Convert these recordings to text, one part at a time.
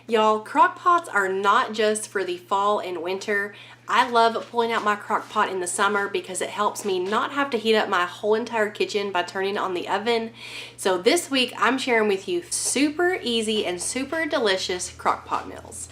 Y'all, crock pots are not just for the fall and winter. I love pulling out my crock pot in the summer because it helps me not have to heat up my whole entire kitchen by turning on the oven. So this week I'm sharing with you super easy and super delicious crock pot meals.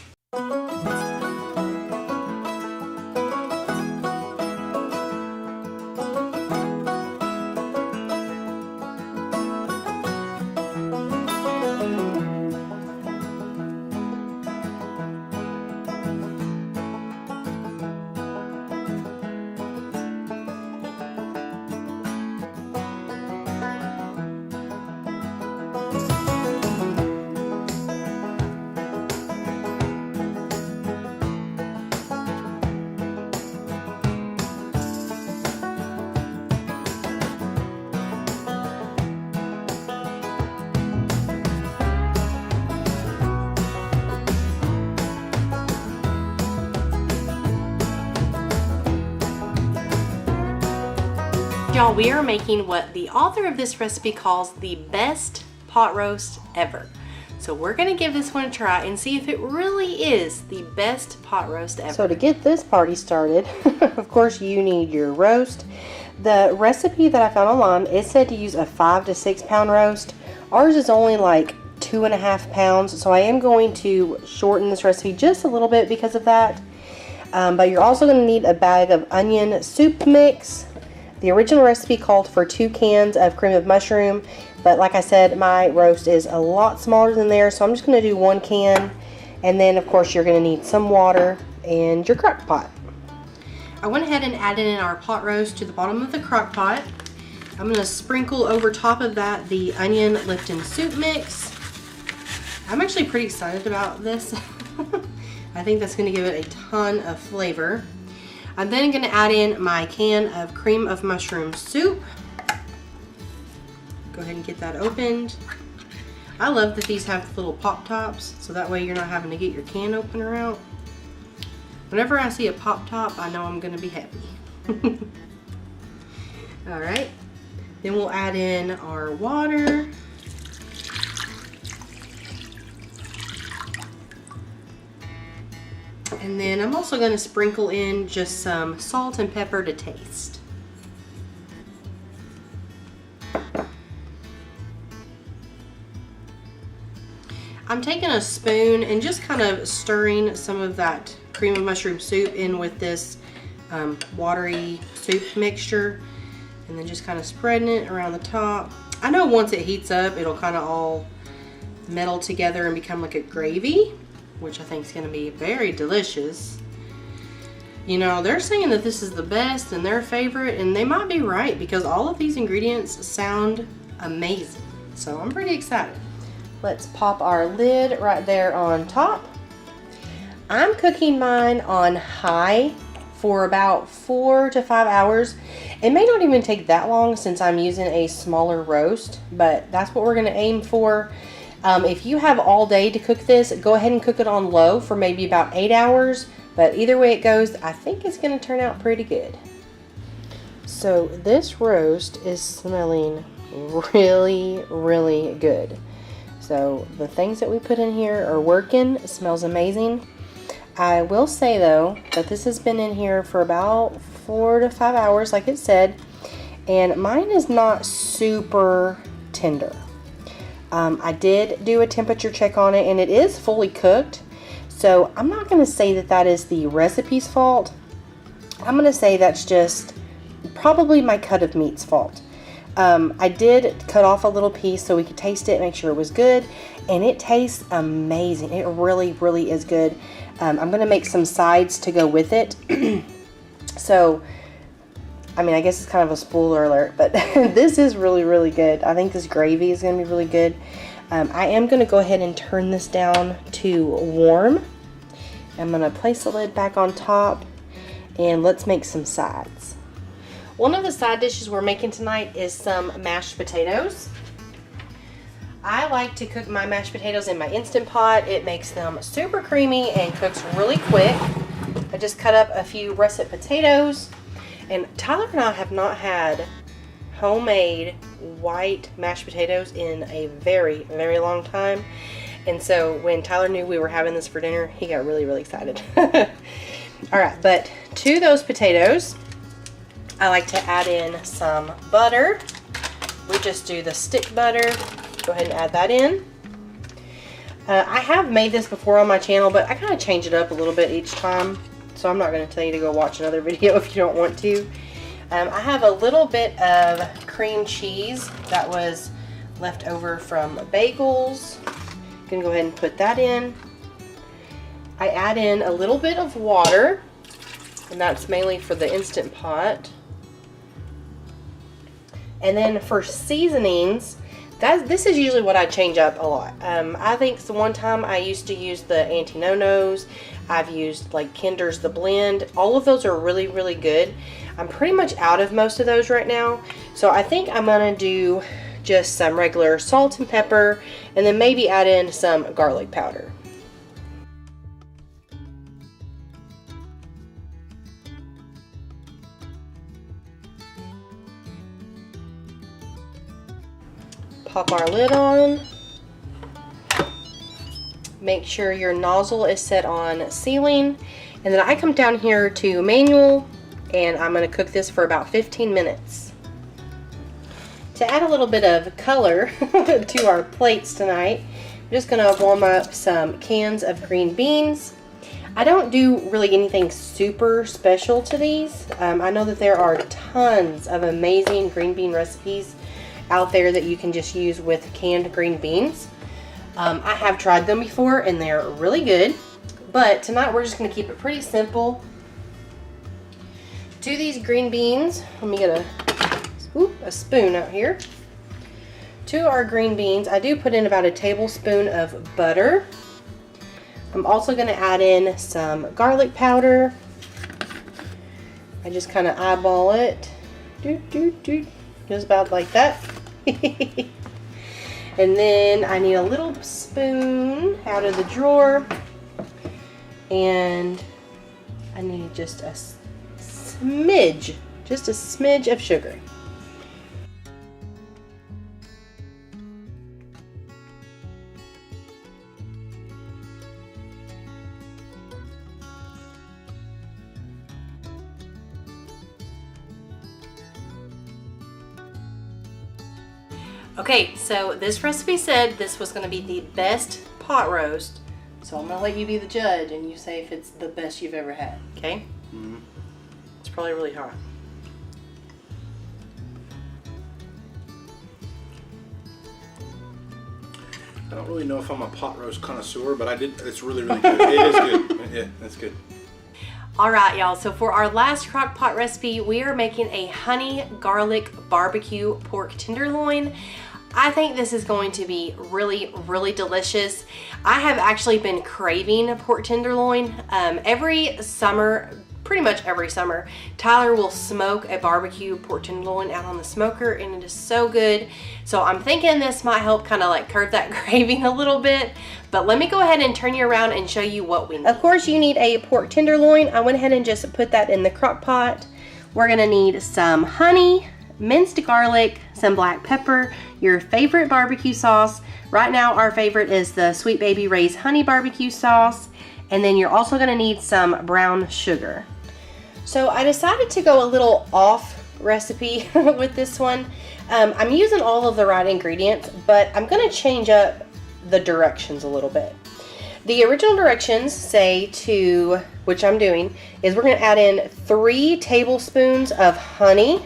Y'all, we are making what the author of this recipe calls the best pot roast ever. So we're gonna give this one a try and see if it really is the best pot roast ever. So to get this party started, of course you need your roast. The recipe that I found online, it said to use a 5 to 6 pound roast. Ours is only like 2.5 pounds, so I am going to shorten this recipe just a little bit because of that. But you're also going to need a bag of onion soup mix. The original recipe called for 2 cans of cream of mushroom, but like I said, my roast is a lot smaller than theirs, so I'm just going to do 1 can. And then of course you're going to need some water and your crock pot. I went ahead and added in our pot roast to the bottom of the crock pot. I'm going to sprinkle over top of that the onion Lipton soup mix. I'm actually pretty excited about this. I think that's going to give it a ton of flavor. I'm then going to add in my can of cream of mushroom soup. Go ahead and get that opened. I love that these have little pop tops, so that way you're not having to get your can opener out. Whenever I see a pop top, I know I'm going to be happy. Alright, then we'll add in our water. And then I'm also going to sprinkle in just some salt and pepper to taste. I'm taking a spoon and just kind of stirring some of that cream of mushroom soup in with this watery soup mixture, and then just kind of spreading it around the top. I know once it heats up, it'll kind of all meld together and become like a gravy, which I think is going to be very delicious. You know, they're saying that this is the best and their favorite, and they might be right because all of these ingredients sound amazing. So I'm pretty excited. Let's pop our lid right there on top. I'm cooking mine on high for about 4 to 5 hours. It may not even take that long since I'm using a smaller roast, but that's what we're going to aim for. If you have all day to cook this, go ahead and cook it on low for maybe about 8 hours. But either way it goes, I think it's going to turn out pretty good. So this roast is smelling really, really good. So the things that we put in here are working. It smells amazing. I will say though that this has been in here for about 4 to 5 hours, like it said, and mine is not super tender. I did do a temperature check on it and it is fully cooked, so I'm not going to say that that is the recipe's fault. I'm going to say that's just probably my cut of meat's fault. I did cut off a little piece so we could taste it, make sure it was good, and it tastes amazing. It really, really is good. I'm going to make some sides to go with it. So, I mean, I guess it's kind of a spoiler alert, but this is really, really good. I think this gravy is going to be really good. I am going to go ahead and turn this down to warm. I'm going to place the lid back on top, and let's make some sides. One of the side dishes we're making tonight is some mashed potatoes. I like to cook my mashed potatoes in my Instant Pot. It makes them super creamy and cooks really quick. I just cut up a few russet potatoes. And Tyler and I have not had homemade white mashed potatoes in a very, very long time. And so when Tyler knew we were having this for dinner, he got really, really excited. All right, but to those potatoes, I like to add in some butter. We just do the stick butter. Go ahead and add that in. I have made this before on my channel, but I kind of change it up a little bit each time. So I'm not going to tell you to go watch another video if you don't want to. I have a little bit of cream cheese that was left over from bagels. I'm going to go ahead and put that in. I add in a little bit of water, and that's mainly for the Instant Pot. And then for seasonings, this is usually what I change up a lot. I think the one time I used to use the Auntie No-Nos. I've used like Kinder's The Blend. All of those are really, really good. I'm pretty much out of most of those right now. So I think I'm gonna do just some regular salt and pepper, and then maybe add in some garlic powder. Pop our lid on. Make sure your nozzle is set on sealing. And then I come down here to manual, and I'm going to cook this for about 15 minutes. To add a little bit of color to our plates tonight, I'm just going to warm up some cans of green beans. I don't do really anything super special to these. I know that there are tons of amazing green bean recipes out there that you can just use with canned green beans. I have tried them before and they're really good, but tonight we're just going to keep it pretty simple. To these green beans, let me get a spoon out here. To our green beans, I do put in about a tablespoon of butter. I'm also going to add in some garlic powder. I just kind of eyeball it. Just about like that. And then I need a little spoon out of the drawer, and I need just a smidge of sugar. Okay, so this recipe said this was going to be the best pot roast, so I'm going to let you be the judge and you say if it's the best you've ever had, okay? Mm-hmm. It's probably really hot. I don't really know if I'm a pot roast connoisseur, but it's really, really good. It is good. Yeah, that's good. Alright y'all, so for our last crock pot recipe, we are making a honey garlic barbecue pork tenderloin. I think this is going to be really, really delicious. I have actually been craving pork tenderloin. Every summer, pretty much every summer, Tyler will smoke a barbecue pork tenderloin out on the smoker, and it is so good. So I'm thinking this might help kind of like curb that craving a little bit. But let me go ahead and turn you around and show you what we need. Of course, you need a pork tenderloin. I went ahead and just put that in the crock pot. We're gonna need some honey, minced garlic, some black pepper, your favorite barbecue sauce. Right now, our favorite is the Sweet Baby Ray's honey barbecue sauce. And then you're also gonna need some brown sugar. So I decided to go a little off recipe with this one. I'm using all of the right ingredients, but I'm gonna change up the directions a little bit. The original directions say to, which I'm doing, is we're going to add in 3 tablespoons of honey.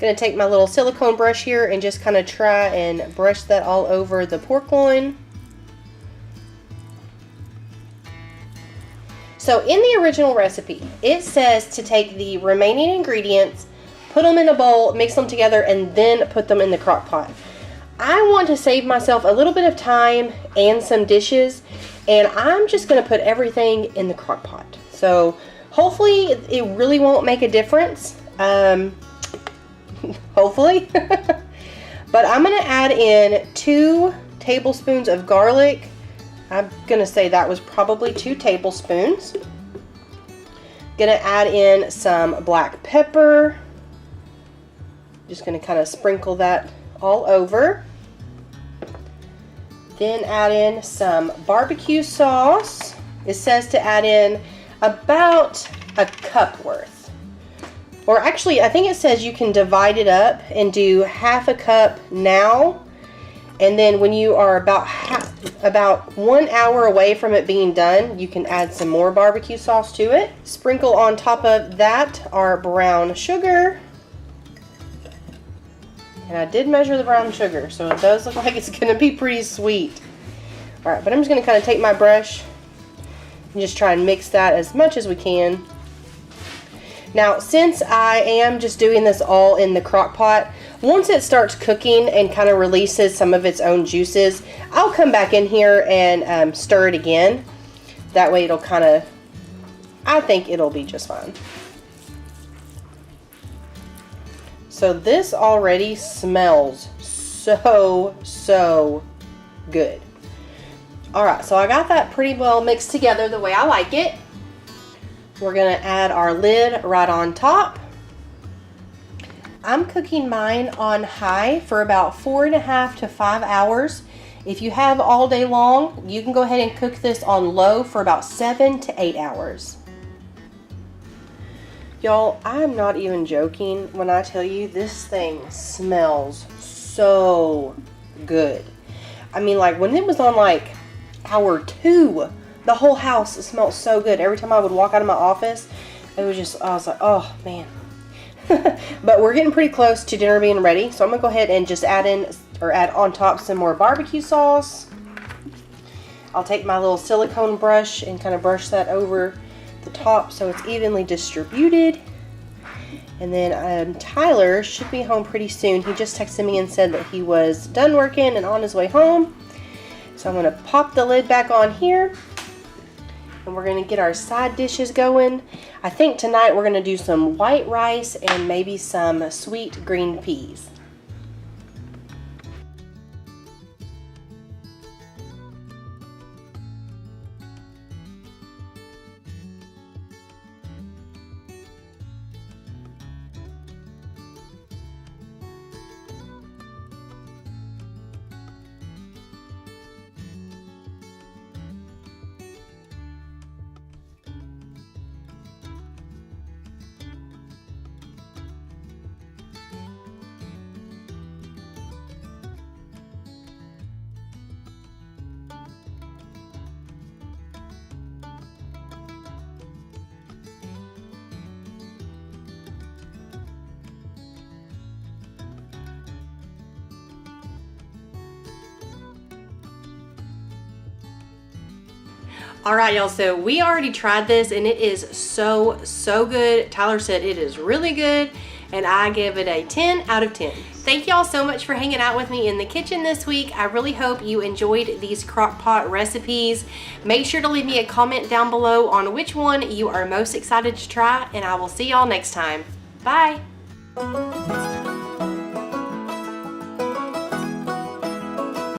Going to take my little silicone brush here and just kind of try and brush that all over the pork loin. So in the original recipe, it says to take the remaining ingredients, put them in a bowl, mix them together, and then put them in the crock pot. I want to save myself a little bit of time and some dishes, and I'm just going to put everything in the crock pot. So hopefully it really won't make a difference. Hopefully. But I'm going to add in 2 tablespoons of garlic. I'm going to say that was probably 2 tablespoons. Gonna add in some black pepper. Just gonna kind of sprinkle that all over. Then add in some barbecue sauce. It says to add in about a cup worth. Or actually, I think it says you can divide it up and do half a cup now. And then when you are about 1 hour away from it being done, you can add some more barbecue sauce to it. Sprinkle on top of that our brown sugar. And I did measure the brown sugar, so it does look like it's going to be pretty sweet. Alright, but I'm just going to kind of take my brush and just try and mix that as much as we can. Now, since I am just doing this all in the crock pot, once it starts cooking and kind of releases some of its own juices, I'll come back in here and stir it again. That way it'll kind of, I think it'll be just fine. So this already smells so good. Alright, so I got that pretty well mixed together the way I like it. We're going to add our lid right on top. I'm cooking mine on high for about 4.5 to 5 hours. If you have all day long, you can go ahead and cook this on low for about 7 to 8 hours. Y'all, I'm not even joking when I tell you this thing smells so good. I mean, like when it was on like hour 2, the whole house smelled so good. Every time I would walk out of my office, it was just, I was like, oh man. But we're getting pretty close to dinner being ready, so I'm gonna go ahead and just add on top some more barbecue sauce. I'll take my little silicone brush and kind of brush that over the top so it's evenly distributed. And then Tyler should be home pretty soon. He just texted me and said that he was done working and on his way home. So I'm going to pop the lid back on here. And we're going to get our side dishes going. I think tonight we're going to do some white rice and maybe some sweet green peas. Alright y'all, so we already tried this and it is so good. Tyler said it is really good and I give it a 10 out of 10. Thank y'all so much for hanging out with me in the kitchen this week. I really hope you enjoyed these crock pot recipes. Make sure to leave me a comment down below on which one you are most excited to try, and I will see y'all next time. Bye!